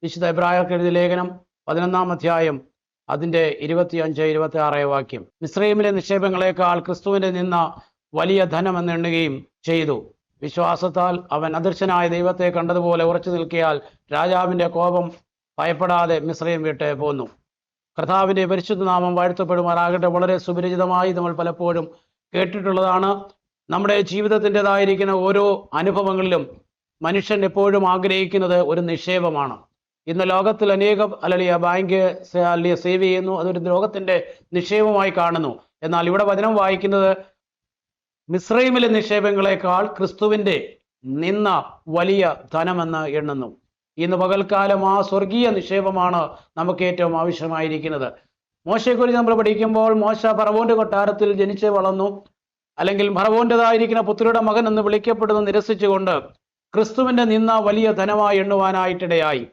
വിശുദ്ധ എബ്രായർക്ക് എഴുതിയ ലേഖനം 11-ാം അധ്യായം അതിൻ്റെ 25-26 വാക്യം. മിസ്രൈമിലെ നിക്ഷേപങ്ങളെക്കാൾ ക്രിസ്തുവിൻ്റെ നിന്ന വലിയ ധനമെന്ന് എണ്ണുകയും ചെയ്തു. വിശ്വാസത്താൽ അവൻ അദൃശ്യനായ ദൈവത്തെ കണ്ടതുപോലെ ഉറച്ചു നിൽക്കിയാൽ രാജാവിൻ്റെ കോപം ഭയപ്പെടാതെ മിസ്രൈം വിട്ട് പോന്നു. കർത്താവിൻ്റെ പരിശുദ്ധ നാമം വാഴ്ത്തപ്പെടുമാറാകട്ടെ. വളരെ സുപരിചിതമായി നമ്മൾ പലപ്പോഴും കേട്ടിട്ടുള്ളതാണ്. നമ്മുടെ ജീവിതത്തിൻ്റെതായിരിക്കുന്ന ഓരോ അനുഭവങ്ങളിലും മനുഷ്യൻ എപ്പോഴും ആഗ്രഹിക്കുന്നത് ഒരു നിക്ഷേപമാണ്. ഇന്ന് ലോകത്തിൽ അനേകം ബാങ്ക് സേവ് ചെയ്യുന്നു, അതൊരു ലോകത്തിൻ്റെ നിക്ഷേപമായി കാണുന്നു. എന്നാൽ ഇവിടെ വചനം വായിക്കുന്നത് മിസ്രൈമിലെ നിക്ഷേപങ്ങളെക്കാൾ ക്രിസ്തുവിൻ്റെ നിന്ന വലിയ ധനമെന്ന് എണ്ണുന്നു. ഇന്ന് പകൽക്കാലം ആ സ്വർഗീയ നിക്ഷേപമാണ് നമുക്ക് ഏറ്റവും ആവശ്യമായിരിക്കുന്നത്. മോശയെക്കുറിച്ച് നമ്മൾ പഠിക്കുമ്പോൾ മോശ ഫറവോന്റെ കൊട്ടാരത്തിൽ ജനിച്ച് വളർന്നു, അല്ലെങ്കിൽ ഫറവോൻ്റെതായിരിക്കുന്ന പുത്രിയുടെ മകൻ എന്ന് വിളിക്കപ്പെടുന്ന നിരസിച്ചുകൊണ്ട് ക്രിസ്തുവിൻ്റെ നിന്ന വലിയ ധനമായി എണ്ണുവാനായിട്ടിടയായി.